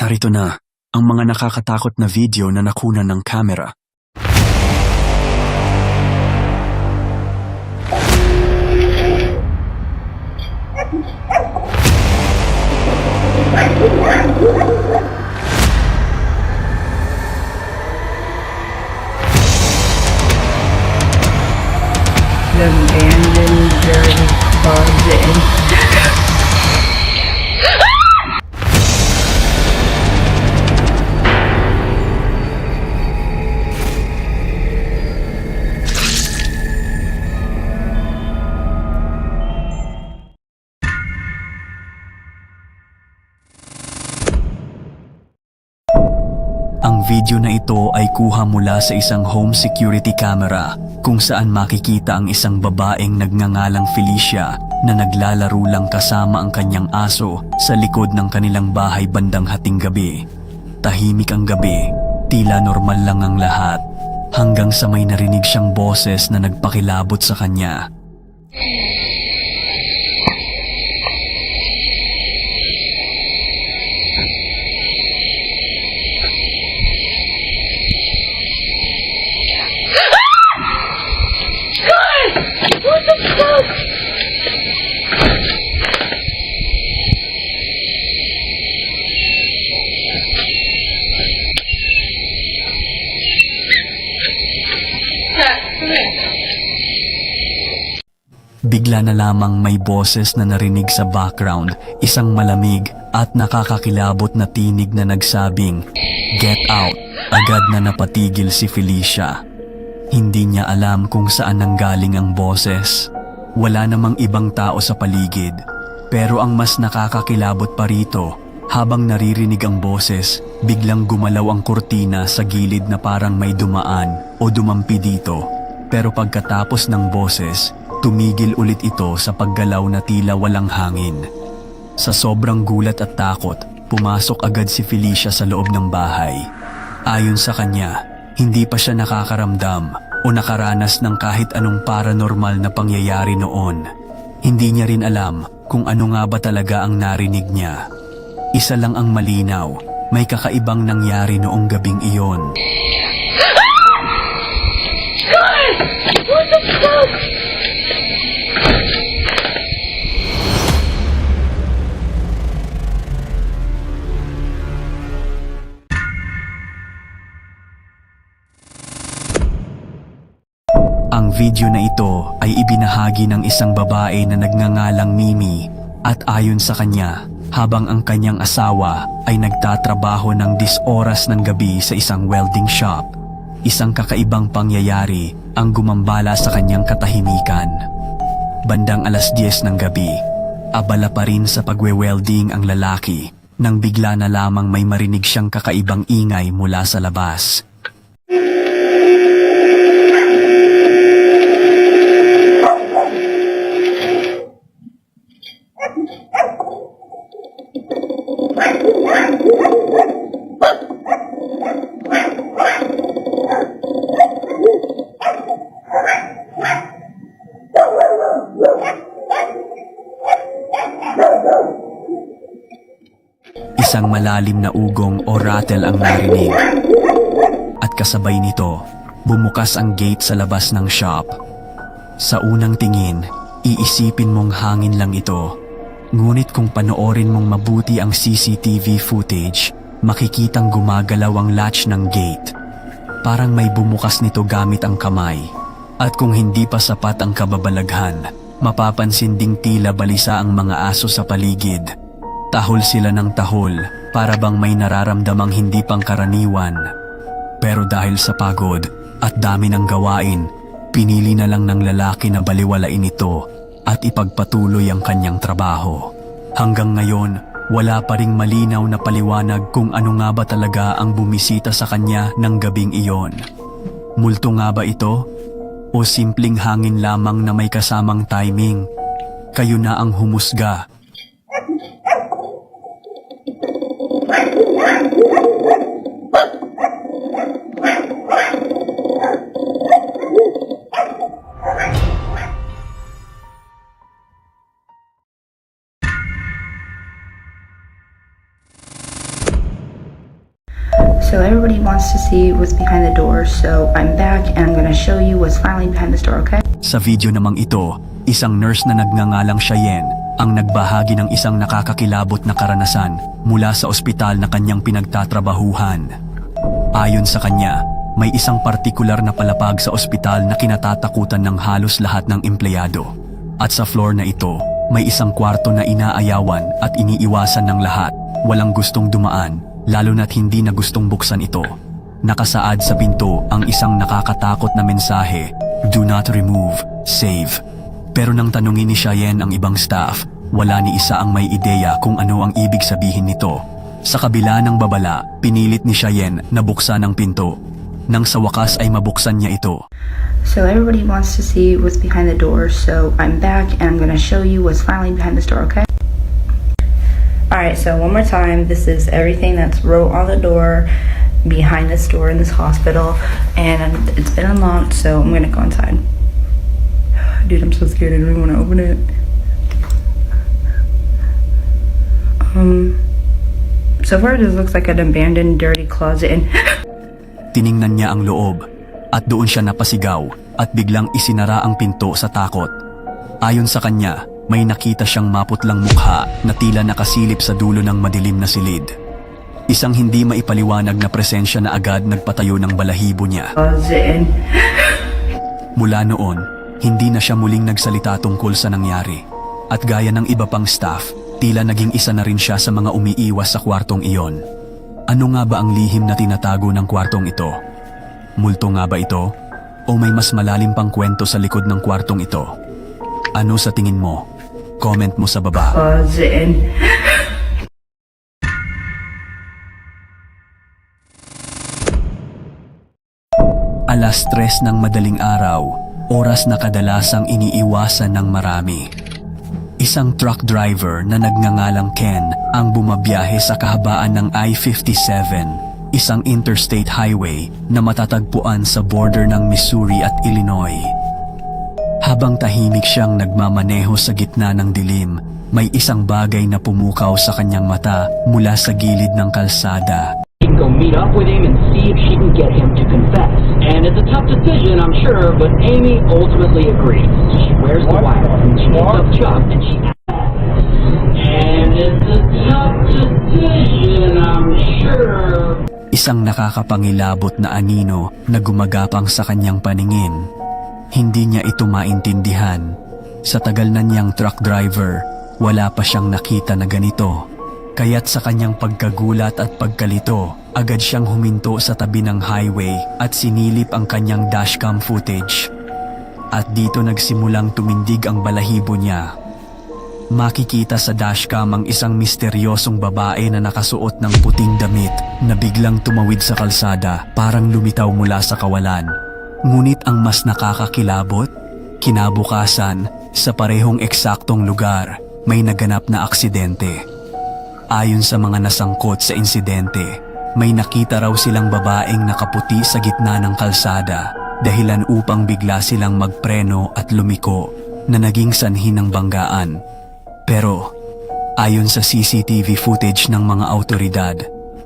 Narito na ang mga nakakatakot na video na nakunan ng kamera. The abandoned dirty closet. Ang video na ito ay kuha mula sa isang home security camera kung saan makikita ang isang babaeng nagngangalang Felicia na naglalaro lang kasama ang kanyang aso sa likod ng kanilang bahay bandang hating gabi. Tahimik ang gabi, tila normal lang ang lahat, hanggang sa may narinig siyang boses na nagpakilabot sa kanya. Bigla na lamang may boses na narinig sa background, isang malamig at nakakakilabot na tinig na nagsabing, "Get out!" Agad na napatigil si Felicia. Hindi niya alam kung saan nanggaling ang boses. Wala namang ibang tao sa paligid. Pero ang mas nakakakilabot pa rito, habang naririnig ang boses, biglang gumalaw ang kurtina sa gilid na parang may dumaan o dumampi dito. Pero pagkatapos ng boses, tumigil ulit ito sa paggalaw na tila walang hangin. Sa sobrang gulat at takot, pumasok agad si Felicia sa loob ng bahay. Ayon sa kanya, hindi pa siya nakakaramdam o nakaranas ng kahit anong paranormal na pangyayari noon. Hindi niya rin alam kung ano nga ba talaga ang narinig niya. Isa lang ang malinaw, may kakaibang nangyari noong gabing iyon. What the fuck? Ang video na ito ay ibinahagi ng isang babae na nagngangalang Mimi at ayon sa kanya, habang ang kanyang asawa ay nagtatrabaho ng 10 oras ng gabi sa isang welding shop, isang kakaibang pangyayari ang gumambala sa kanyang katahimikan. Bandang 10:00 ng gabi, abala pa rin sa pagwe-welding ang lalaki nang bigla na lamang may marinig siyang kakaibang ingay mula sa labas. Isang malalim na ugong o rattle ang narinig. At kasabay nito, bumukas ang gate sa labas ng shop. Sa unang tingin, iisipin mong hangin lang ito. Ngunit kung panoorin mong mabuti ang CCTV footage, makikitang gumagalaw ang latch ng gate. Parang may bumukas nito gamit ang kamay. At kung hindi pa sapat ang kababalaghan, mapapansin ding tila balisa ang mga aso sa paligid. Tahol sila ng tahol, para bang may nararamdamang hindi pangkaraniwan. Pero dahil sa pagod at dami ng gawain, pinili na lang ng lalaki na baliwalain ito at ipagpatuloy ang kanyang trabaho. Hanggang ngayon, wala pa ring malinaw na paliwanag kung ano nga ba talaga ang bumisita sa kanya ng gabing iyon. Multo nga ba ito? O simpleng hangin lamang na may kasamang timing? Kayo na ang humusga. So everybody wants to see what's behind the door, so I'm back and I'm gonna show you what's finally behind this door, okay? Sa video namang ito, isang nurse na nagngangalang Cheyenne ang nagbahagi ng isang nakakakilabot na karanasan mula sa ospital na kanyang pinagtatrabahuhan. Ayon sa kanya, may isang partikular na palapag sa ospital na kinatatakutan ng halos lahat ng empleyado. At sa floor na ito, may isang kwarto na inaayawan at iniiwasan ng lahat. Walang gustong dumaan, lalo na't hindi na gustong buksan ito. Nakasaad sa pinto ang isang nakakatakot na mensahe, "Do not remove, save." Pero nang tanungin ni Cheyenne ang ibang staff, wala ni isa ang may ideya kung ano ang ibig sabihin nito. Sa kabila ng babala, pinilit ni Cheyenne na buksan ang pinto. Nang sa wakas ay mabuksan niya ito. So everybody wants to see what's behind the door, so I'm back and I'm gonna show you what's finally behind this door, okay? Alright, so one more time, this is everything that's wrote on the door, behind this door in this hospital, and it's been unlocked, so I'm gonna go inside. Dude, I'm so scared, I don't even want to open it. So far this looks like an abandoned, dirty closet and Tiningnan niya ang loob at doon siya napasigaw at biglang isinara ang pinto sa takot. Ayon sa kanya, may nakita siyang maputlang mukha na tila nakasilip sa dulo ng madilim na silid. Isang hindi maipaliwanag na presensya na agad nagpatayo ng balahibo niya. closet and Mula noon, hindi na siya muling nagsalita tungkol sa nangyari. At gaya ng iba pang staff, tila naging isa na rin siya sa mga umiiwas sa kwartong iyon. Ano nga ba ang lihim na tinatago ng kwartong ito? Multo nga ba ito? O may mas malalim pang kwento sa likod ng kwartong ito? Ano sa tingin mo? Comment mo sa baba. closet and Alas 3 ng madaling araw, oras na kadalasang iniiwasan ng marami. Isang truck driver na nagngangalang Ken ang bumabiyahe sa kahabaan ng I-57, isang interstate highway na matatagpuan sa border ng Missouri at Illinois. Habang tahimik siyang nagmamaneho sa gitna ng dilim, may isang bagay na pumukaw sa kanyang mata mula sa gilid ng kalsada. She can go meet up with him and see if she can get him to confess. And it's a tough decision, I'm sure, but Amy ultimately agrees. She wears the wire, she picks up Chuck, and she asks. And it's a tough decision, I'm sure. Isang nakakapangilabot na anino na gumagapang sa kanyang paningin. Hindi niya ito maintindihan. Sa tagal na niyang truck driver, wala pa siyang nakita na ganito. Kaya't sa kanyang pagkagulat at pagkalito, agad siyang huminto sa tabi ng highway at sinilip ang kanyang dashcam footage. At dito nagsimulang tumindig ang balahibo niya. Makikita sa dashcam ang isang misteryosong babae na nakasuot ng puting damit na biglang tumawid sa kalsada, parang lumitaw mula sa kawalan. Ngunit ang mas nakakakilabot, kinabukasan, sa parehong eksaktong lugar, may naganap na aksidente. Ayon sa mga nasangkot sa insidente, may nakita raw silang babaeng nakaputi sa gitna ng kalsada, dahilan upang bigla silang magpreno at lumiko na naging sanhi ng banggaan. Pero, ayon sa CCTV footage ng mga autoridad,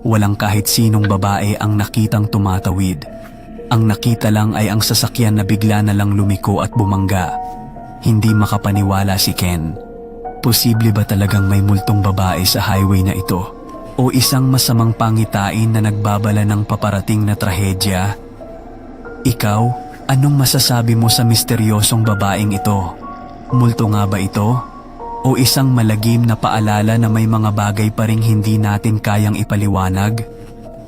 walang kahit sinong babae ang nakitang tumatawid. Ang nakita lang ay ang sasakyan na bigla na lang lumiko at bumangga. Hindi makapaniwala si Ken. Posible ba talagang may multong babae sa highway na ito? O isang masamang pangitain na nagbabala ng paparating na trahedya? Ikaw, anong masasabi mo sa misteryosong babaeng ito? Multo nga ba ito? O isang malagim na paalala na may mga bagay pa ring hindi natin kayang ipaliwanag?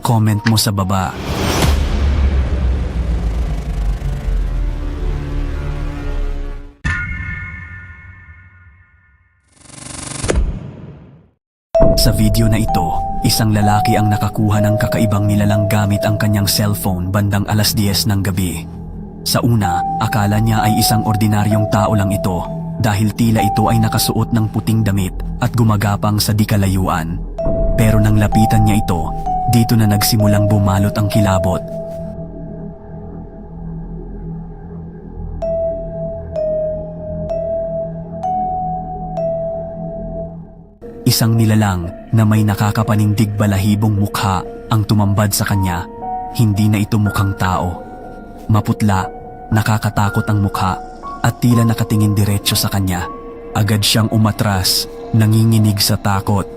Comment mo sa baba. Sa video na ito, isang lalaki ang nakakuha ng kakaibang nilalang gamit ang kanyang cellphone bandang alas 10 ng gabi. Sa una, akala niya ay isang ordinaryong tao lang ito dahil tila ito ay nakasuot ng puting damit at gumagapang sa di kalayuan. Pero nang lapitan niya ito, dito na nagsimulang bumalot ang kilabot. Isang nilalang na may nakakapanindig balahibong mukha ang tumambad sa kanya. Hindi na ito mukhang tao. Maputla, nakakatakot ang mukha at tila nakatingin diretso sa kanya. Agad siyang umatras, nanginginig sa takot.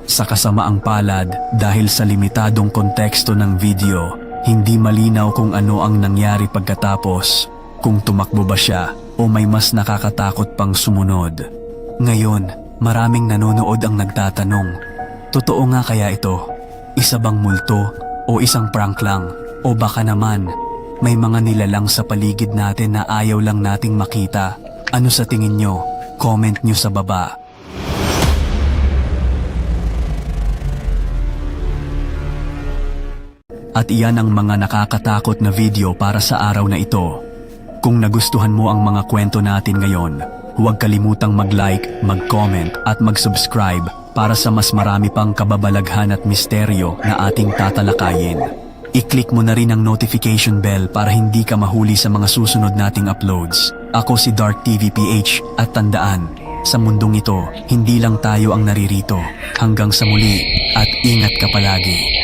Sa kasamaang palad, dahil sa limitadong konteksto ng video, hindi malinaw kung ano ang nangyari pagkatapos, kung tumakbo ba siya o may mas nakakatakot pang sumunod. Ngayon, maraming nanonood ang nagtatanong, totoo nga kaya ito? Isa bang multo o isang prank lang? O baka naman, may mga nilalang sa paligid natin na ayaw lang nating makita? Ano sa tingin nyo? Comment nyo sa baba. At iyan ang mga nakakatakot na video para sa araw na ito. Kung nagustuhan mo ang mga kwento natin ngayon, huwag kalimutang mag-like, mag-comment at mag-subscribe para sa mas marami pang kababalaghan at misteryo na ating tatalakayin. I-click mo na rin ang notification bell para hindi ka mahuli sa mga susunod nating uploads. Ako si Dark TV PH at tandaan, sa mundong ito, hindi lang tayo ang naririto. Hanggang sa muli at ingat ka palagi.